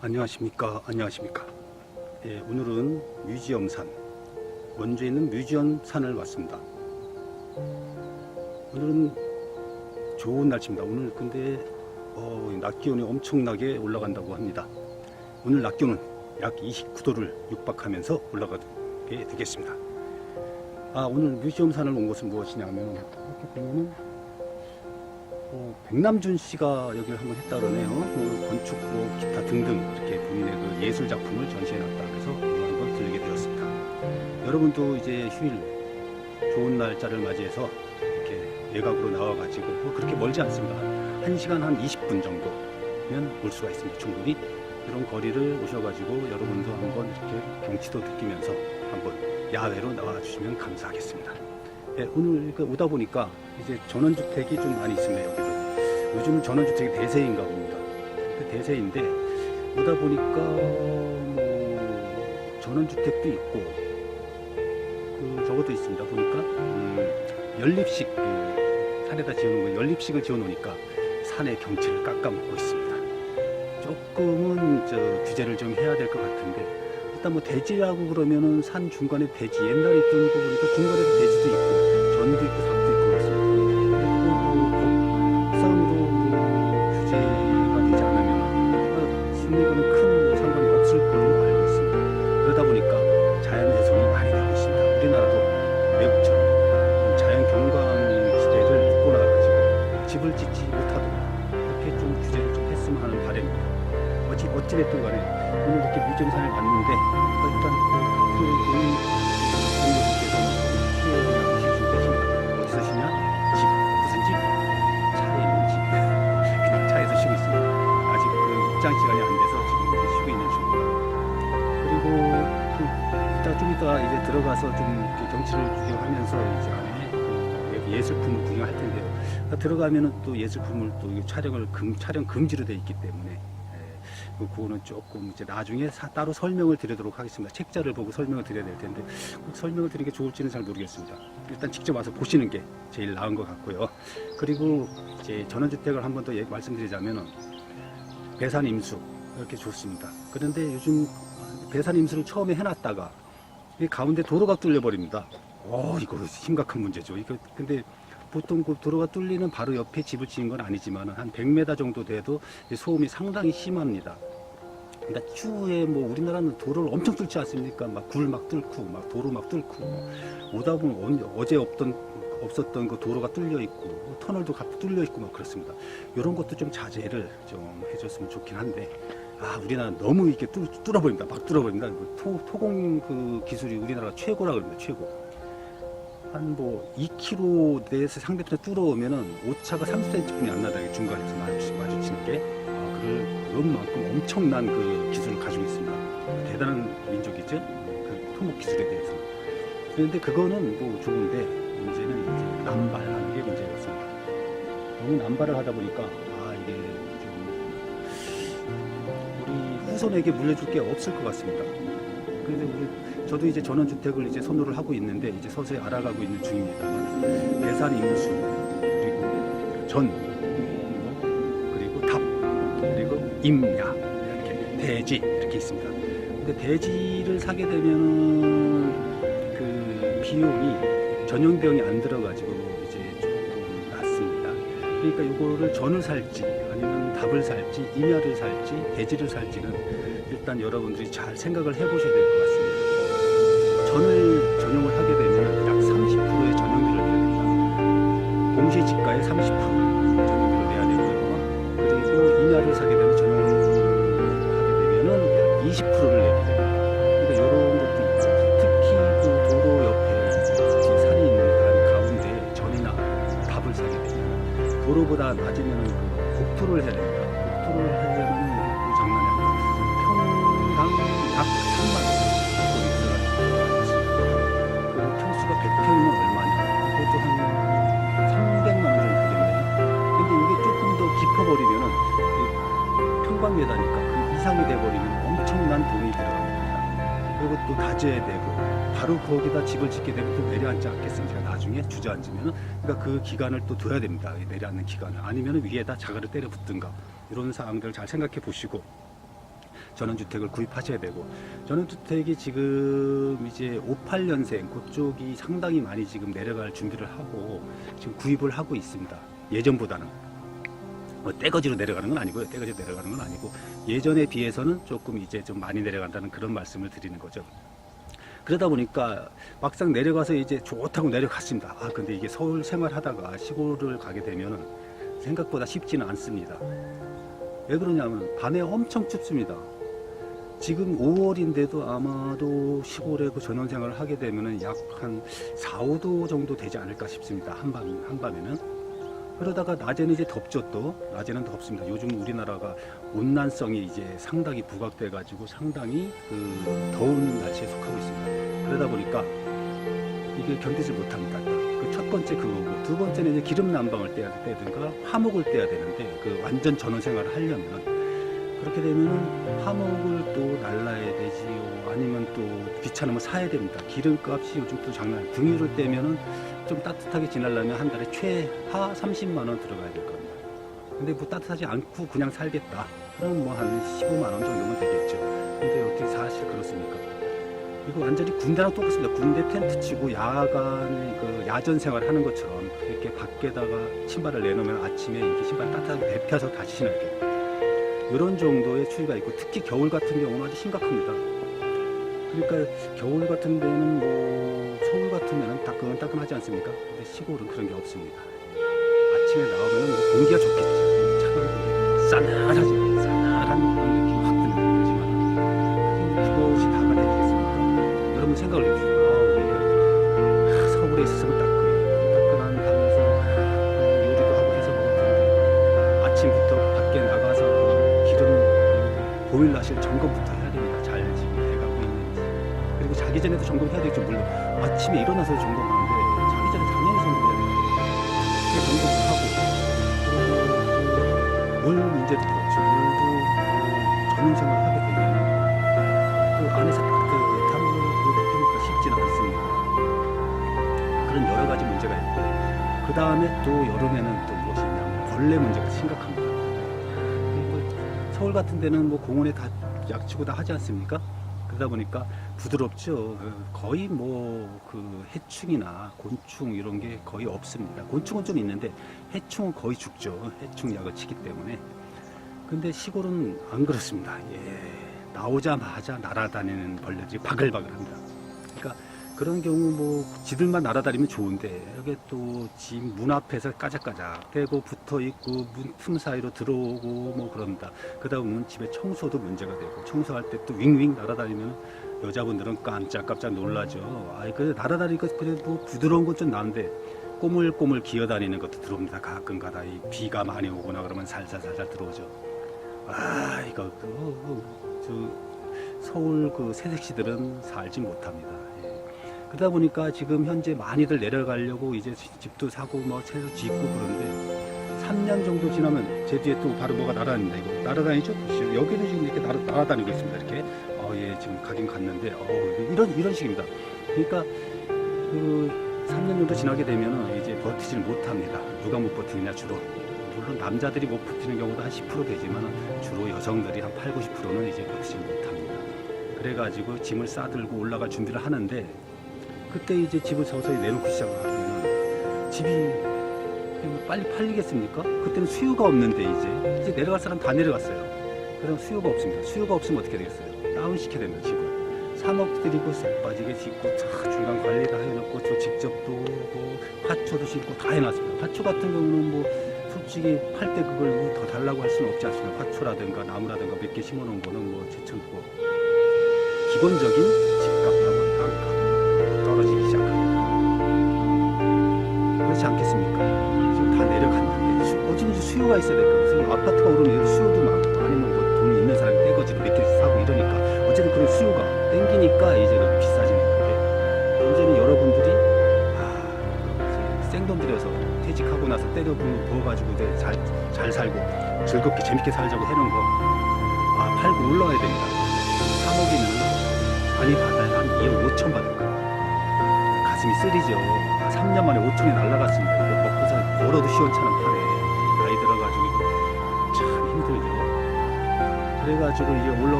안녕하십니까. 예, 오늘은 뮤지엄산, 원주에 있는 뮤지엄산을 왔습니다. 오늘은 좋은 날씨입니다. 오늘 근데 낮 기온이 엄청나게 올라간다고 합니다. 오늘 낮 기온은 약 29도를 육박하면서 올라가게 되겠습니다. 오늘 뮤지엄산을 온 곳은 무엇이냐면, 이렇게 보면은 백남준 씨가 여기를 한번 했다 그러네요. 건축, 기타 등등 이렇게 본인의 그 예술 작품을 전시해놨다 그래서 한번 들리게 되었습니다. 여러분도 이제 휴일 좋은 날짜를 맞이해서 이렇게 외곽으로 나와가지고 그렇게 멀지 않습니다. 1시간 한 20분 정도면 올 수가 있습니다. 충분히 이런 거리를 오셔가지고 여러분도 한번 이렇게 경치도 느끼면서 한번 야외로 나와주시면 감사하겠습니다. 네, 오늘 오다 보니까 이제 전원주택이 좀 많이 있습니다. 여기도 요즘 전원주택이 대세인가 봅니다. 대세인데 오다 보니까 전원주택도 있고 저것도 있습니다. 보니까 연립식 산에다 지어놓은 연립식을 지어놓으니까 산의 경치를 깎아먹고 있습니다. 조금은 규제를 좀 해야 될 것 같은데, 일단 대지라고 그러면은 산 중간에 대지, 옛날에 있던 거 보니까 중간에도 대지도 있고 전도 있고 삽도 있고 그렇습니다. 근데 법상으로 규제가 되지 않으면 심리과는 큰 상관이 없을 걸로 알고 있습니다. 그러다 보니까 자연 훼손이 많이 되고 있습니다. 우리나라도 외국처럼 자연 경관 지대를 묶고 나가지고 집을 짓지 못하도록 이렇게 좀 규제를 좀 했으면 하는 바람입니다. 어찌됐든 간에 오늘 이렇게 뮤지엄산에 왔는데, 일단 부모님께서 어디 사시냐? 집, 무슨 집? 차에 있는 집. 그냥 차에서 쉬고 있습니다. 아직 입장 시간이 안 돼서 지금 쉬고 있는 중입니다. 그리고 좀 이따 이제 들어가서 좀 이렇게 경치를 구경하면서 이제 안에 예술품을 구경할 텐데요. 들어가면은 또 예술품을 또 촬영 금지로 되어 있기 때문에 그거는 조금 이제 나중에 따로 설명을 드리도록 하겠습니다. 책자를 보고 설명을 드려야 될 텐데 꼭 설명을 드리는 게 좋을지는 잘 모르겠습니다. 일단 직접 와서 보시는 게 제일 나은 것 같고요. 그리고 이제 전원주택을 한 번 더 말씀드리자면은 배산 임수 이렇게 좋습니다. 그런데 요즘 배산 임수를 처음에 해놨다가 이 가운데 도로가 뚫려 버립니다. 이거 심각한 문제죠. 근데 보통 그 도로가 뚫리는 바로 옆에 집을 지은 건 아니지만 한 100m 정도 돼도 소음이 상당히 심합니다. 그러니까 추후에 우리나라는 도로를 엄청 뚫지 않습니까? 굴 막 뚫고, 도로 막 뚫고, 오다 보면 어제 없었던 그 도로가 뚫려 있고, 터널도 뚫려 있고 그렇습니다. 이런 것도 좀 자제를 좀 해줬으면 좋긴 한데, 우리나라 너무 이렇게 뚫어버립니다. 막 뚫어버립니다. 토공 그 기술이 우리나라가 최고라 그럽니다. 최고. 한 2km 내에서 상대편에 뚫어오면은 오차가 30cm뿐이 안 나다. 중간에서 마주치는 게. 그런만큼 엄청난 그 기술을 가지고 있습니다. 대단한 민족이죠. 그 토목 기술에 대해서. 그런데 그거는 좋은데, 문제는 이제 남발하는 게 문제였습니다. 너무 남발을 하다 보니까, 이게 좀, 우리 후손에게 물려줄 게 없을 것 같습니다. 그래서 저도 이제 전원주택을 이제 선호를 하고 있는데, 이제 서서히 알아가고 있는 중입니다. 배산 임수, 그리고 전, 그리고 답, 그리고 임야, 이렇게 대지 이렇게 있습니다. 근데 대지를 사게 되면은 그 비용이 전용 비용이 안 들어가지고 이제 조금 낮습니다. 그러니까 이거를 전을 살지 아니면 답을 살지 임야를 살지 대지를 살지는 일단 여러분들이 잘 생각을 해보셔야 될 것 같습니다. 전을 전용을 하게 되면 약 30%의 전용비를 내야 됩니다. 공시지가의 30% 전용비를 내야 되고요. 그리고 임야를 사게 되면 전용을 하게 되면은 약 20%를 내게 됩니다. 그러니까 이런 것도 있고, 특히 그 도로 옆에 산이 있는 가운데 전이나 답을 사게 되면 도로보다 낮으면 그 국토를 해야 됩니다. 국토를 하려면 장난이 아니고 평당 약 3만 원. 평수가 100평이면 얼마냐? 그것도 한 300만 원 정도 되겠네요. 근데 이게 조금 더 깊어버리면은 평방미터니까 그 이상이 돼버리면 엄청난 돈이 들어갑니다. 그리고 또 다져야 되고, 바로 거기다 집을 짓게 되면 또 내려앉지 않겠습니까? 나중에 주저앉으면은. 그러니까 그 기간을 또 둬야 됩니다. 내려앉는 기간을. 아니면 위에다 자갈을 때려 붓든가. 이런 사항들을 잘 생각해 보시고, 전원주택을 구입하셔야 되고, 전원주택이 지금 이제 58년생 그쪽이 상당히 많이 지금 내려갈 준비를 하고 지금 구입을 하고 있습니다. 예전보다는 뭐 떼거지로 내려가는 건 아니고요. 떼거지로 내려가는 건 아니고 예전에 비해서는 조금 이제 좀 많이 내려간다는 그런 말씀을 드리는 거죠. 그러다 보니까 막상 내려가서 이제 좋다고 내려갔습니다. 아, 근데 이게 서울 생활하다가 시골을 가게 되면은 생각보다 쉽지는 않습니다. 왜 그러냐면 밤에 엄청 춥습니다. 지금 5월인데도 아마도 시골에 그 전원 생활을 하게 되면은 약 한 4, 5도 정도 되지 않을까 싶습니다. 한밤에는. 그러다가 낮에는 이제 덥죠. 또 낮에는 덥습니다. 요즘 우리나라가 온난성이 이제 상당히 부각돼 가지고 상당히 그 더운 날씨에 속하고 있습니다. 그러다 보니까 이게 견디지 못합니다. 그 첫 번째 그거고, 두 번째는 이제 기름 난방을 떼든가 화목을 떼야 되는데 그 완전 전원 생활을 하려면 그렇게 되면은 화목을 또 날라야 되지요. 아니면 또 귀찮으면 사야 됩니다. 기름값이 요즘 또 장난 아니에요. 등유를 떼면은 좀 따뜻하게 지내려면 한 달에 최하 30만 원 들어가야 될 겁니다. 근데 뭐 따뜻하지 않고 그냥 살겠다. 그럼 뭐 한 15만 원 정도면 되겠죠. 근데 어떻게 사실 그렇습니까? 이거 완전히 군대랑 똑같습니다. 군대 텐트 치고 야간에 그 야전 생활 하는 것처럼 이렇게 밖에다가 신발을 내놓으면 아침에 이렇게 신발 따뜻하게 데펴서 다시 신어야 돼요. 이런 정도의 추위가 있고, 특히 겨울 같은 경우는 아주 심각합니다. 그러니까 겨울 같은 데는 뭐 서울 같으면 따끈따끈하지 않습니까? 근데 시골은 그런 게 없습니다. 아침에 나오면 뭐 공기가 좋겠지. 차가운 싸늘하지. 싸늘한 그런 느낌이 확 드는 거지만 그것이 다가 되겠습니까? 여러분 생각을 해보시죠. 우리가 서울에 있으면 따끈한 밤에서 요리도 하고 해서 먹을 텐데 아침부터 밖에 나가서 기름 보일러실 점검부터 해야 됩니다. 잘 지금 돼가고 있는지. 그리고 자기 전에도 점검해야 되겠죠. 물론 아침에 일어나서 점검하는데 자기 전에 당연히 점검해야 돼요. 물 문제도 그렇죠. 물도 전원 생활을 하게 되면 그 안에서 따뜻함을 느끼니까 쉽지는 않습니다. 그런 여러 가지 문제가 있고, 그 다음에 또 여름에는 또 무엇이 있냐면 벌레 문제가 심각합니다. 서울 같은 데는 뭐 공원에 다 약치고 다 하지 않습니까? 그러다 보니까 부드럽죠. 거의 뭐 그 해충이나 곤충 이런 게 거의 없습니다. 곤충은 좀 있는데 해충은 거의 죽죠. 해충약을 치기 때문에. 근데 시골은 안 그렇습니다. 예, 나오자마자 날아다니는 벌레들이 바글바글합니다. 그러니까 그런 경우 뭐 지들만 날아다니면 좋은데 여기 또 집 문 앞에서 까작까작 대고 붙어 있고 문 틈 사이로 들어오고 뭐 그럽니다. 그러다 보면 집에 청소도 문제가 되고, 청소할 때 또 윙윙 날아다니면 여자분들은 깜짝깜짝 놀라죠. 아이 그 날아다니니까 그래도 뭐 부드러운 건 좀 나은데 꼬물꼬물 기어다니는 것도 들어옵니다. 가끔가다 이 비가 많이 오거나 그러면 살살살살 들어오죠. 아 이거 저 서울 그 새색시들은 살지 못합니다. 그러다 보니까 지금 현재 많이들 내려가려고 이제 집도 사고 뭐 채도 짓고 그런데 3년 정도 지나면 제 뒤에 또 바로 뭐가 날아다닙니다. 이거 날아다니죠? 보시죠. 여기도 지금 이렇게 날아다니고 있습니다. 이렇게 예, 지금 가긴 갔는데 이런 식입니다. 그러니까 그 3년 정도 지나게 되면은 이제 버티지를 못합니다. 누가 못 버티느냐 주로. 물론 남자들이 못 버티는 경우도 한 10% 되지만 주로 여성들이 한 8, 90%는 이제 버티지 못합니다. 그래가지고 짐을 싸들고 올라갈 준비를 하는데 그때 이제 집을 서서히 내놓고 시작을 하면 집이 빨리 팔리겠습니까? 그때는 수요가 없는데 이제 내려갈 사람 다 내려갔어요. 그럼 수요가 없습니다. 수요가 없으면 어떻게 되겠어요? 다운시켜야 됩니다. 집을 사먹드리고 쏙 빠지게 짓고 중간 관리 다 해놓고 저 직접 또 뭐 화초도 심고 다 해놨습니다. 화초 같은 경우는 뭐 솔직히 팔 때 그걸 뭐 더 달라고 할 수는 없지 않습니까? 화초라든가 나무라든가 몇 개 심어놓은 거는 뭐 제쳐놓고 기본적인 집값하고 땅값 떨어지기 시작합니다. 그렇지 않겠습니까? 지금 다 내려갔는데 어찌든지 수요가 있어야 될 거예요. 아파트가 오르면 수요도 많고 아니면 뭐 돈 있는 사람이 떼거지로 몇 개 사고 이러니까 어쨌든 그런 수요가 땡기니까 이제 비싸지는 건데, 문제는 여러분들이 이제 생돈 들여서 퇴직하고 나서 때려 부어가지고 잘 살고 즐겁게 재밌게 살자고 해놓은 거 팔고 올라와야 됩니다. 3억이면 많이 받아야 한 2억 5천 받을 거예요. 가슴이 쓰리죠. 3년 만에 5천이 날라갔습니다. 이거 먹고서 걸어도 시원찮은 판에 나이 들어가지고 참 힘들죠. 그래가지고 이제 올라